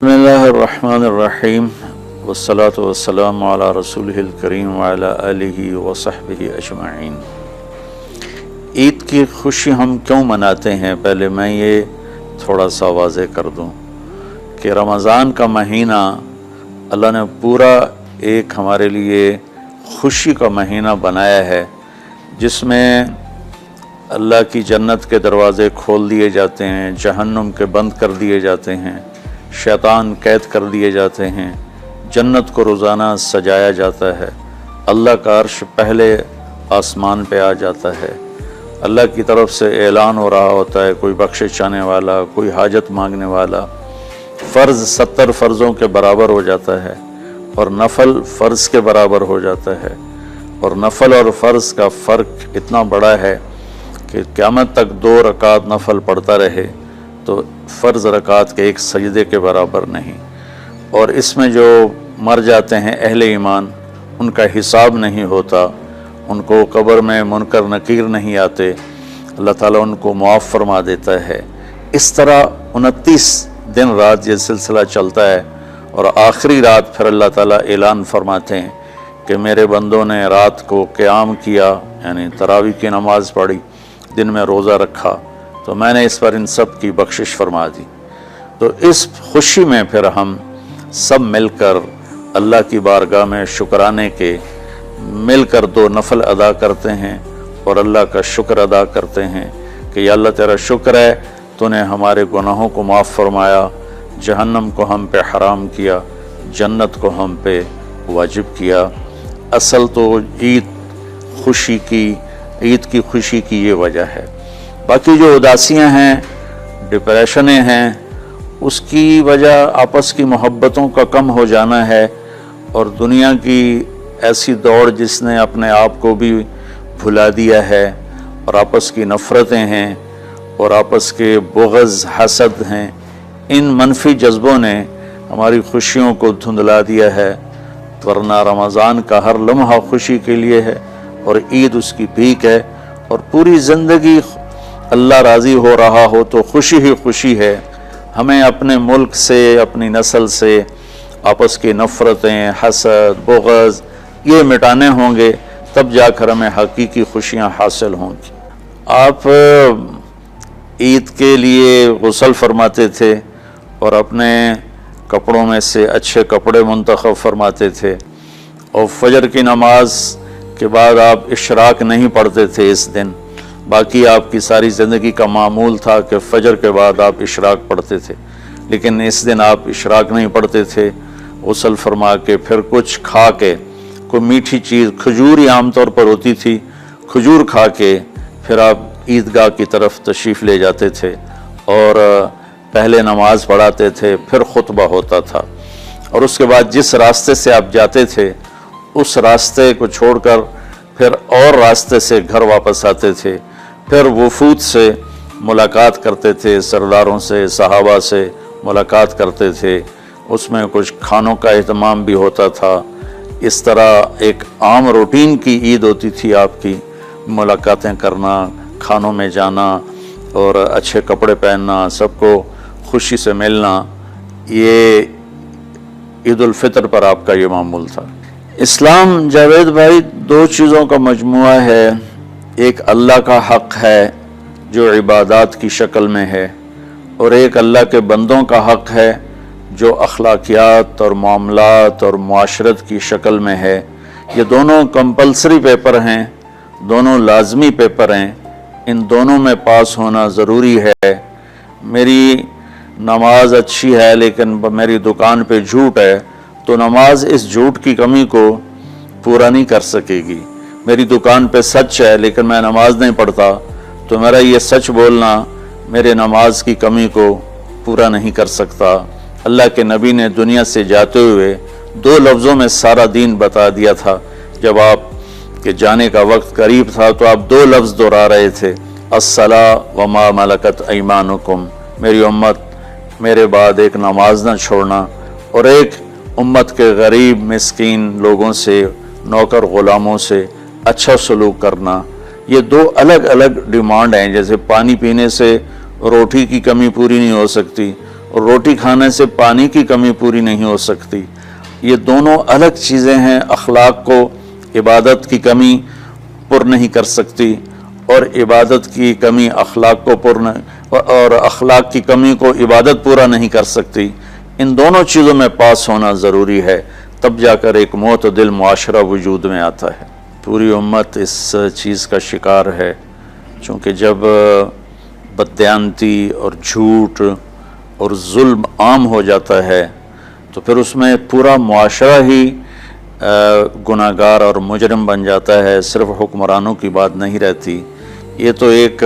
بسم اللہ الرحمن الرحیم والصلاة والسلام علی رسولہ الکریم وعلی آلہ وصحبہ اجمعین۔ عید کی خوشی ہم کیوں مناتے ہیں؟ پہلے میں یہ تھوڑا سا واضح کر دوں کہ رمضان کا مہینہ اللہ نے پورا ایک ہمارے لیے خوشی کا مہینہ بنایا ہے، جس میں اللہ کی جنت کے دروازے کھول دیے جاتے ہیں، جہنم کے بند کر دیے جاتے ہیں، شیطان قید کر دیے جاتے ہیں، جنت کو روزانہ سجایا جاتا ہے، اللہ کا عرش پہلے آسمان پہ آ جاتا ہے، اللہ کی طرف سے اعلان ہو رہا ہوتا ہے، کوئی بخشش چاہنے والا، کوئی حاجت مانگنے والا، فرض 70 فرضوں کے برابر ہو جاتا ہے اور نفل فرض کے برابر ہو جاتا ہے، اور نفل اور فرض کا فرق اتنا بڑا ہے کہ قیامت تک 2 رکعت نفل پڑھتا رہے تو فرض رکعت کے ایک سجدے کے برابر نہیں، اور اس میں جو مر جاتے ہیں اہل ایمان ان کا حساب نہیں ہوتا، ان کو قبر میں منکر نکیر نہیں آتے، اللہ تعالیٰ ان کو معاف فرما دیتا ہے۔ اس طرح 29 دن رات یہ سلسلہ چلتا ہے، اور آخری رات پھر اللہ تعالیٰ اعلان فرماتے ہیں کہ میرے بندوں نے رات کو قیام کیا، یعنی تراویح کی نماز پڑھی، دن میں روزہ رکھا، تو میں نے اس پر ان سب کی بخشش فرما دی۔ تو اس خوشی میں پھر ہم سب مل کر اللہ کی بارگاہ میں شکرانے کے مل کر 2 نفل ادا کرتے ہیں اور اللہ کا شکر ادا کرتے ہیں کہ یا اللہ تیرا شکر ہے، تو نے ہمارے گناہوں کو معاف فرمایا، جہنم کو ہم پہ حرام کیا، جنت کو ہم پہ واجب کیا۔ اصل تو عید کی خوشی کی یہ وجہ ہے۔ باقی جو اداسیاں ہیں، ڈپریشنیں ہیں، اس کی وجہ آپس کی محبتوں کا کم ہو جانا ہے، اور دنیا کی ایسی دوڑ جس نے اپنے آپ کو بھی بھلا دیا ہے، اور آپس کی نفرتیں ہیں اور آپس کے بغض حسد ہیں، ان منفی جذبوں نے ہماری خوشیوں کو دھندلا دیا ہے، ورنہ رمضان کا ہر لمحہ خوشی کے لیے ہے اور عید اس کی بھیک ہے، اور پوری زندگی اللہ راضی ہو رہا ہو تو خوشی ہی خوشی ہے۔ ہمیں اپنے ملک سے، اپنی نسل سے آپس کی نفرتیں، حسد، بغض یہ مٹانے ہوں گے، تب جا کر ہمیں حقیقی خوشیاں حاصل ہوں گی۔ آپ عید کے لیے غسل فرماتے تھے اور اپنے کپڑوں میں سے اچھے کپڑے منتخب فرماتے تھے، اور فجر کی نماز کے بعد آپ اشراق نہیں پڑھتے تھے اس دن، باقی آپ کی ساری زندگی کا معمول تھا کہ فجر کے بعد آپ اشراق پڑھتے تھے، لیکن اس دن آپ اشراق نہیں پڑھتے تھے، غسل فرما کے پھر کچھ کھا کے، کوئی میٹھی چیز، کھجور ہی عام طور پر ہوتی تھی، کھجور کھا کے پھر آپ عیدگاہ کی طرف تشریف لے جاتے تھے، اور پہلے نماز پڑھاتے تھے، پھر خطبہ ہوتا تھا، اور اس کے بعد جس راستے سے آپ جاتے تھے اس راستے کو چھوڑ کر پھر اور راستے سے گھر واپس آتے تھے، پھر وفود سے ملاقات کرتے تھے، سرداروں سے، صحابہ سے ملاقات کرتے تھے، اس میں کچھ کھانوں کا اہتمام بھی ہوتا تھا۔ اس طرح ایک عام روٹین کی عید ہوتی تھی آپ کی، ملاقاتیں کرنا، کھانوں میں جانا اور اچھے کپڑے پہننا، سب کو خوشی سے ملنا، یہ عید الفطر پر آپ کا یہ معمول تھا۔ اسلام جاوید بھائی 2 چیزوں کا مجموعہ ہے، ایک اللہ کا حق ہے جو عبادات کی شکل میں ہے، اور ایک اللہ کے بندوں کا حق ہے جو اخلاقیات اور معاملات اور معاشرت کی شکل میں ہے۔ یہ دونوں کمپلسری پیپر ہیں، دونوں لازمی پیپر ہیں، ان دونوں میں پاس ہونا ضروری ہے۔ میری نماز اچھی ہے لیکن میری دکان پہ جھوٹ ہے، تو نماز اس جھوٹ کی کمی کو پورا نہیں کر سکے گی۔ میری دکان پہ سچ ہے لیکن میں نماز نہیں پڑھتا، تو میرا یہ سچ بولنا میرے نماز کی کمی کو پورا نہیں کر سکتا۔ اللہ کے نبی نے دنیا سے جاتے ہوئے 2 لفظوں میں سارا دین بتا دیا تھا۔ جب آپ کے جانے کا وقت قریب تھا تو آپ 2 لفظ دہرا رہے تھے، الصلاۃ وما ملکت ایمانکم، میری امت میرے بعد ایک نماز نہ چھوڑنا، اور ایک امت کے غریب مسکین لوگوں سے، نوکر غلاموں سے اچھا سلوک کرنا۔ یہ 2 الگ الگ ڈیمانڈ ہیں، جیسے پانی پینے سے روٹی کی کمی پوری نہیں ہو سکتی، اور روٹی کھانے سے پانی کی کمی پوری نہیں ہو سکتی۔ یہ دونوں الگ چیزیں ہیں۔ اخلاق کو عبادت کی کمی پر نہیں کر سکتی، اور عبادت کی کمی اخلاق کو اور اخلاق کی کمی کو عبادت پورا نہیں کر سکتی۔ ان دونوں چیزوں میں پاس ہونا ضروری ہے، تب جا کر ایک معتدل معاشرہ وجود میں آتا ہے۔ پوری امت اس چیز کا شکار ہے، چونکہ جب بددیانتی اور جھوٹ اور ظلم عام ہو جاتا ہے تو پھر اس میں پورا معاشرہ ہی گناہگار اور مجرم بن جاتا ہے، صرف حکمرانوں کی بات نہیں رہتی۔ یہ تو ایک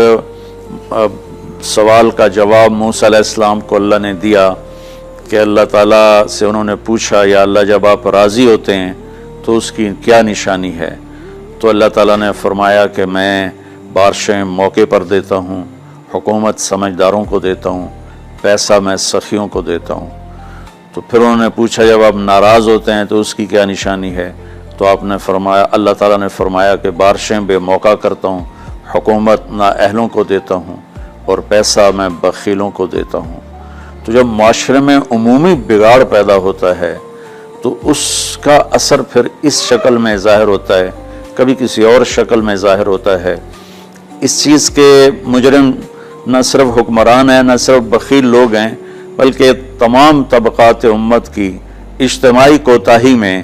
سوال کا جواب موسیٰ علیہ السلام کو اللہ نے دیا کہ اللہ تعالیٰ سے انہوں نے پوچھا، یا اللہ جب آپ راضی ہوتے ہیں تو اس کی کیا نشانی ہے؟ تو اللہ تعالیٰ نے فرمایا کہ میں بارشیں موقع پر دیتا ہوں، حکومت سمجھداروں کو دیتا ہوں، پیسہ میں سخیوں کو دیتا ہوں۔ تو پھر انہوں نے پوچھا جب آپ ناراض ہوتے ہیں تو اس کی کیا نشانی ہے؟ تو آپ نے فرمایا، اللہ تعالیٰ نے فرمایا کہ بارشیں بے موقع کرتا ہوں، حکومت نااہلوں کو دیتا ہوں، اور پیسہ میں بخیلوں کو دیتا ہوں۔ تو جب معاشرے میں عمومی بگاڑ پیدا ہوتا ہے تو اس کا اثر پھر اس شکل میں ظاہر ہوتا ہے، کبھی کسی اور شکل میں ظاہر ہوتا ہے۔ اس چیز کے مجرم نہ صرف حکمران ہیں، نہ صرف بخیل لوگ ہیں، بلکہ تمام طبقات امت کی اجتماعی کوتاہی میں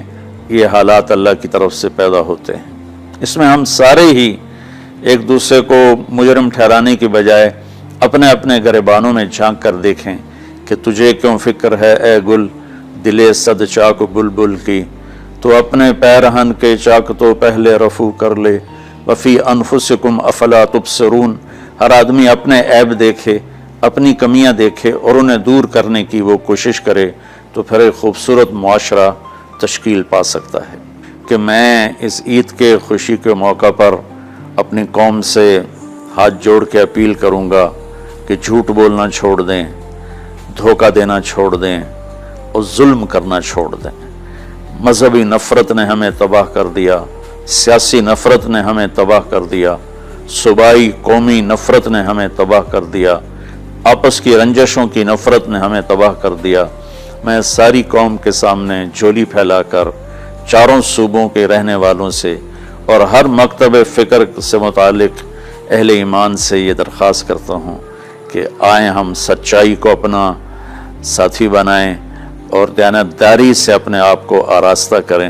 یہ حالات اللہ کی طرف سے پیدا ہوتے ہیں۔ اس میں ہم سارے ہی ایک دوسرے کو مجرم ٹھہرانے کی بجائے اپنے اپنے گریبانوں میں جھانک کر دیکھیں کہ تجھے کیوں فکر ہے اے گل دلے صد چاک بلبل کی، تو اپنے پیرہن کے چاک تو پہلے رفو کر لے، وفی انفسکم افلا تبصرون۔ ہر آدمی اپنے عیب دیکھے، اپنی کمیاں دیکھے اور انہیں دور کرنے کی وہ کوشش کرے، تو پھر ایک خوبصورت معاشرہ تشکیل پا سکتا ہے۔ کہ میں اس عید کے خوشی کے موقع پر اپنی قوم سے ہاتھ جوڑ کے اپیل کروں گا کہ جھوٹ بولنا چھوڑ دیں، دھوکہ دینا چھوڑ دیں اور ظلم کرنا چھوڑ دیں۔ مذہبی نفرت نے ہمیں تباہ کر دیا، سیاسی نفرت نے ہمیں تباہ کر دیا، صوبائی قومی نفرت نے ہمیں تباہ کر دیا، آپس کی رنجشوں کی نفرت نے ہمیں تباہ کر دیا۔ میں ساری قوم کے سامنے جھولی پھیلا کر چاروں صوبوں کے رہنے والوں سے اور ہر مکتب فکر سے متعلق اہل ایمان سے یہ درخواست کرتا ہوں کہ آئیں ہم سچائی کو اپنا ساتھی بنائیں اور دیانتداری سے اپنے آپ کو آراستہ کریں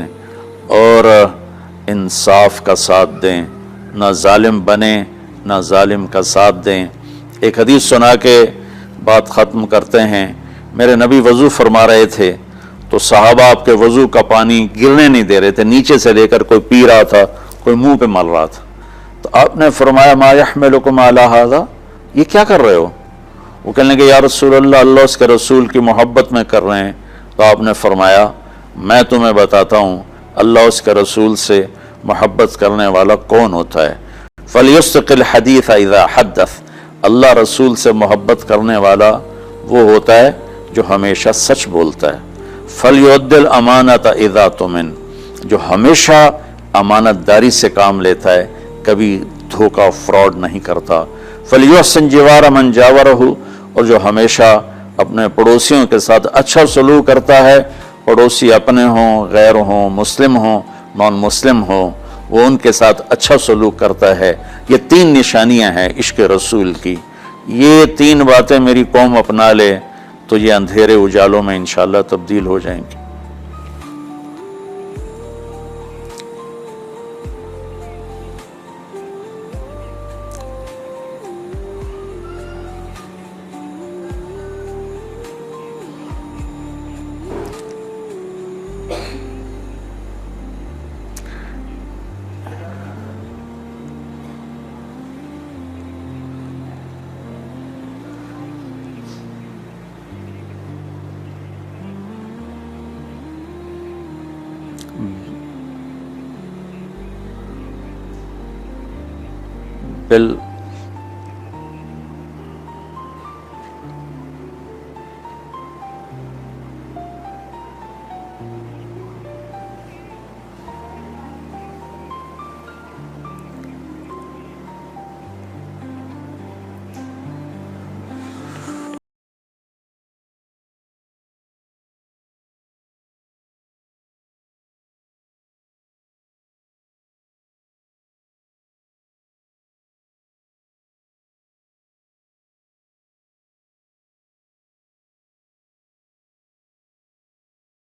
اور انصاف کا ساتھ دیں، نہ ظالم بنیں نہ ظالم کا ساتھ دیں۔ ایک حدیث سنا کے بات ختم کرتے ہیں۔ میرے نبی وضو فرما رہے تھے تو صحابہ آپ کے وضو کا پانی گرنے نہیں دے رہے تھے، نیچے سے لے کر کوئی پی رہا تھا، کوئی منہ پہ مل رہا تھا۔ تو آپ نے فرمایا ما یحملکم علی ھذا، یہ کیا کر رہے ہو؟ وہ کہنے لگے یا رسول اللہ، اللہ اس کے رسول کی محبت میں کر رہے ہیں۔ تو آپ نے فرمایا میں تمہیں بتاتا ہوں اللہ اس کے رسول سے محبت کرنے والا کون ہوتا ہے۔ فَلْيُسْتِقِ الْحَدِيثَ إِذَا حَدَّثَ، اللہ رسول سے محبت کرنے والا وہ ہوتا ہے جو ہمیشہ سچ بولتا ہے۔ فَلْيُؤَدِّ الْأَمَانَةَ إِذَا تُؤْمِنَ، جو ہمیشہ امانت داری سے کام لیتا ہے، کبھی دھوکہ فراڈ نہیں کرتا۔ فَلْيُحْسِنْ جِوَارَ مَنْ جَاوَرَهُ، اور جو ہمیشہ اپنے پڑوسیوں کے ساتھ اچھا سلوک کرتا ہے، پڑوسی اپنے ہوں، غیر ہوں، مسلم ہوں، نان مسلم ہوں، وہ ان کے ساتھ اچھا سلوک کرتا ہے۔ یہ تین نشانیاں ہیں عشق رسول کی۔ یہ تین باتیں میری قوم اپنا لے تو یہ اندھیرے اجالوں میں انشاءاللہ تبدیل ہو جائیں گے۔